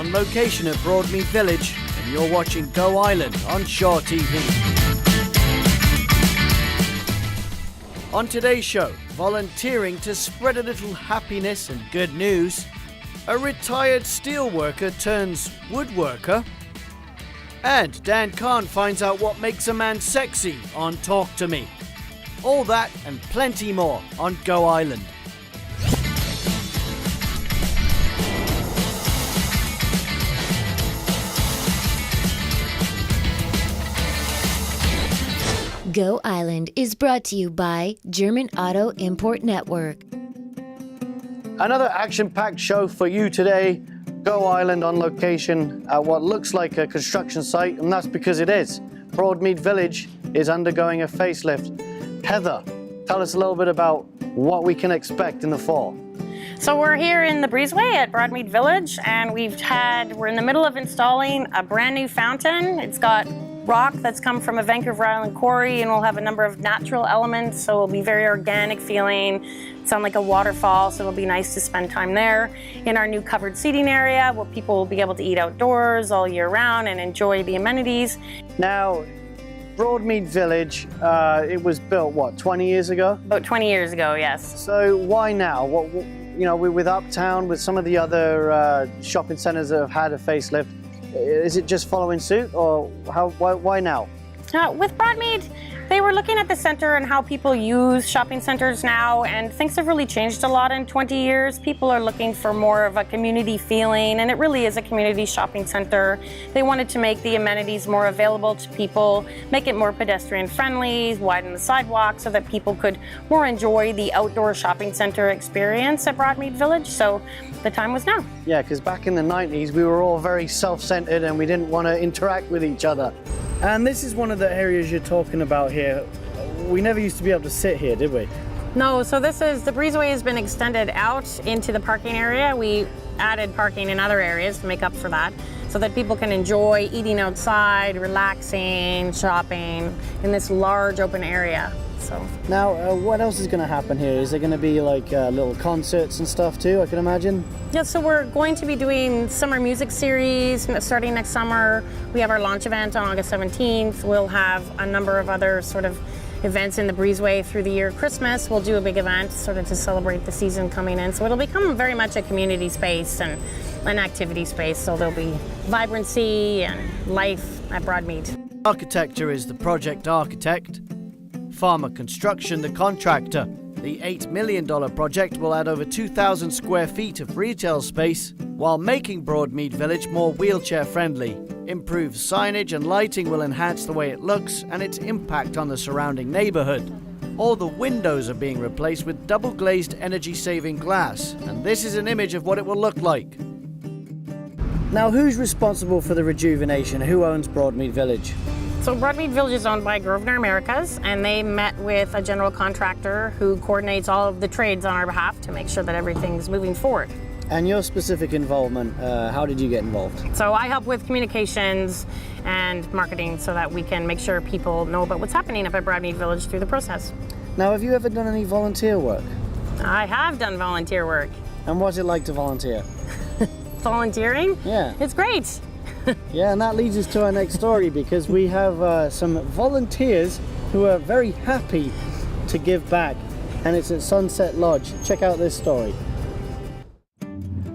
on location at Broadmead Village, and you're watching Go Island on Shore TV. On today's show, volunteering to spread a little happiness and good news, a retired steelworker turns woodworker, and Dan Khan finds out what makes a man sexy on Talk to Me. All that and plenty more on Go Island. Go Island is brought to you by German Auto Import Network. Another action-packed show for you today. Go Island on location at what looks like a construction site, and that's because it is. Broadmead Village is undergoing a facelift. Heather, tell us a little bit about what we can expect in the fall. So we're here in the breezeway at Broadmead Village, and we're in the middle of installing a brand new fountain. It's got rock that's come from a Vancouver Island quarry, and we'll have a number of natural elements, so it'll be very organic feeling. Sound like a waterfall, so it'll be nice to spend time there. In our new covered seating area, where people will be able to eat outdoors all year round and enjoy the amenities. Now, Broadmead Village, it was built, what, 20 years ago? About 20 years ago, yes. So why now? We're with Uptown, with some of the other shopping centres that have had a facelift. Is it just following suit, or why now? With Broadmead, they were looking at the center and how people use shopping centers now, and things have really changed a lot in 20 years. People are looking for more of a community feeling, and it really is a community shopping center. They wanted to make the amenities more available to people, make it more pedestrian friendly, widen the sidewalks so that people could more enjoy the outdoor shopping center experience at Broadmead Village. So the time was now. Yeah, because back in the 90s, we were all very self-centered and we didn't want to interact with each other. And this is one of the areas you're talking about here. We never used to be able to sit here, did we? No, so the breezeway has been extended out into the parking area. We added parking in other areas to make up for that, so that people can enjoy eating outside, relaxing, shopping in this large open area. So now, what else is going to happen here? Is there going to be like little concerts and stuff too, I can imagine? Yeah, so we're going to be doing summer music series starting next summer. We have our launch event on August 17th. We'll have a number of other sort of events in the breezeway through the year. Christmas, we'll do a big event sort of to celebrate the season coming in. So it'll become very much a community space and an activity space. So there'll be vibrancy and life at Broadmead. Architecture is the project architect. Farmer Construction, the contractor. The $8 million project will add over 2,000 square feet of retail space while making Broadmead Village more wheelchair friendly. Improved signage and lighting will enhance the way it looks and its impact on the surrounding neighborhood. All the windows are being replaced with double glazed energy saving glass, and this is an image of what it will look like. Now, who's responsible for the rejuvenation? Who owns Broadmead Village? So Broadmead Village is owned by Grosvenor Americas, and they met with a general contractor who coordinates all of the trades on our behalf to make sure that everything's moving forward. And your specific involvement, how did you get involved? So I help with communications and marketing so that we can make sure people know about what's happening up at Broadmead Village through the process. Now, have you ever done any volunteer work? I have done volunteer work. And what's it like to volunteer? Volunteering? Yeah. It's great. Yeah, and that leads us to our next story, because we have some volunteers who are very happy to give back, and it's at Sunset Lodge. Check out this story.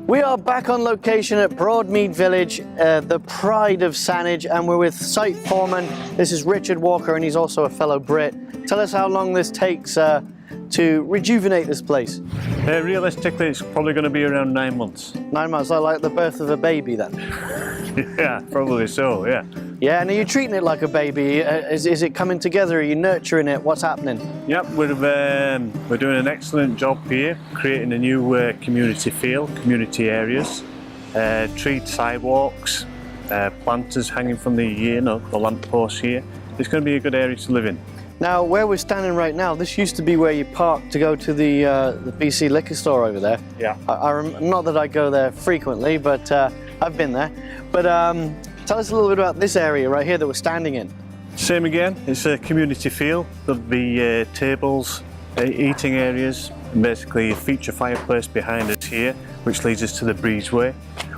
We are back on location at Broadmead Village, the pride of Saanich, and we're with site foreman. This is Richard Walker, and he's also a fellow Brit. Tell us how long this takes to rejuvenate this place. Realistically, it's probably going to be around 9 months. 9 months, like the birth of a baby then? Yeah, probably so, yeah. Yeah, and are you treating it like a baby? Is it coming together? Are you nurturing it? What's happening? Yep, we're doing an excellent job here, creating a new community feel, community areas, treed sidewalks, planters hanging from the lamp posts here. It's going to be a good area to live in. Now, where we're standing right now, this used to be where you parked to go to the BC liquor store over there. Yeah. Not that I go there frequently, but I've been there. But tell us a little bit about this area right here that we're standing in. Same again, it's a community feel. There'll be tables, eating areas, and basically a feature fireplace behind us here, which leads us to the breezeway.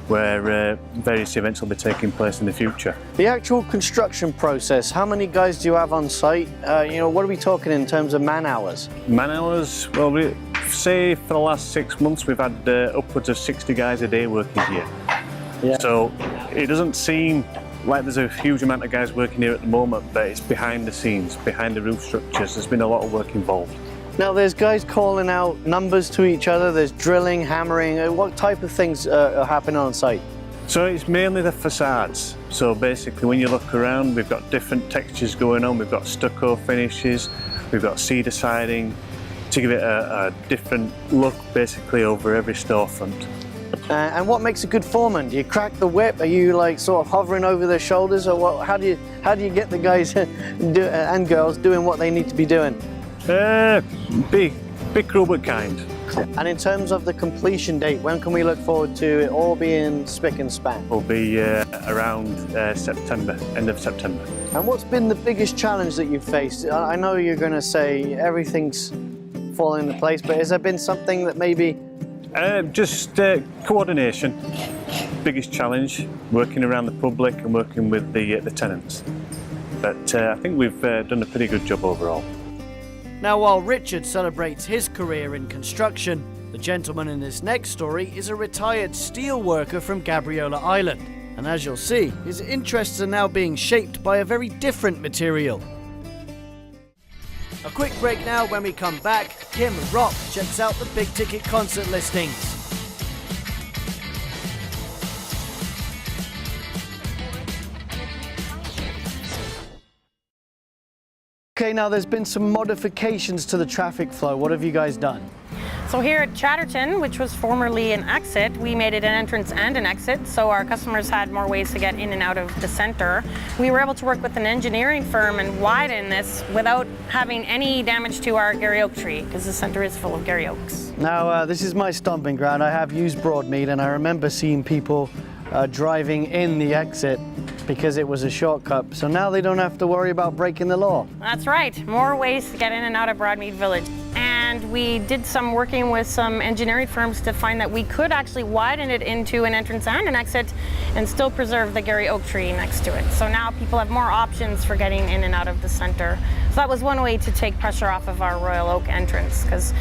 where various events will be taking place in the future. The actual construction process, how many guys do you have on site? What are we talking in terms of man hours? Man hours, well, we say for the last 6 months we've had upwards of 60 guys a day working here. Yeah. So it doesn't seem like there's a huge amount of guys working here at the moment, but it's behind the scenes, behind the roof structures. There's been a lot of work involved. Now there's guys calling out numbers to each other, there's drilling, hammering. What type of things are happening on site? So it's mainly the facades. So basically when you look around, we've got different textures going on. We've got stucco finishes, we've got cedar siding to give it a different look basically over every storefront. And what makes a good foreman? Do you crack the whip? Are you like sort of hovering over their shoulders, or what? How do you get the guys and girls doing what they need to be doing? Big crew but kind. And in terms of the completion date, when can we look forward to it all being spick and span? Will be around September, end of September. And what's been the biggest challenge that you've faced? I know you're going to say everything's falling into place, but has there been something that maybe... Just coordination. Biggest challenge, working around the public and working with the tenants. But I think we've done a pretty good job overall. Now, while Richard celebrates his career in construction, the gentleman in this next story is a retired steel worker from Gabriola Island. And as you'll see, his interests are now being shaped by a very different material. A quick break now. When we come back, Kim Rock checks out the big ticket concert listings. Okay, now there's been some modifications to the traffic flow. What have you guys done? So here at Chatterton, which was formerly an exit, we made it an entrance and an exit, so our customers had more ways to get in and out of the center. We were able to work with an engineering firm and widen this without having any damage to our Gary Oak tree, because the center is full of Gary Oaks. Now, this is my stomping ground. I have used Broadmead, and I remember seeing people driving in the exit because it was a shortcut. So now they don't have to worry about breaking the law. That's right, more ways to get in and out of Broadmead Village. And we did some working with some engineering firms to find that we could actually widen it into an entrance and an exit and still preserve the Gary Oak tree next to it. So now people have more options for getting in and out of the center. So that was one way to take pressure off of our Royal Oak entrance, because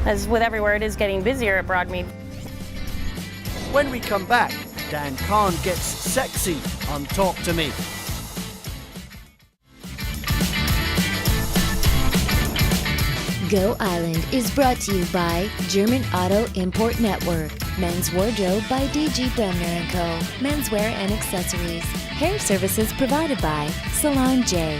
as with everywhere, it is getting busier at Broadmead. When we come back, Dan Khan gets sexy on Talk to Me. Go Island is brought to you by German Auto Import Network, Men's Wardrobe by DG Bremner & Co., Menswear and Accessories, Hair Services provided by Salon J,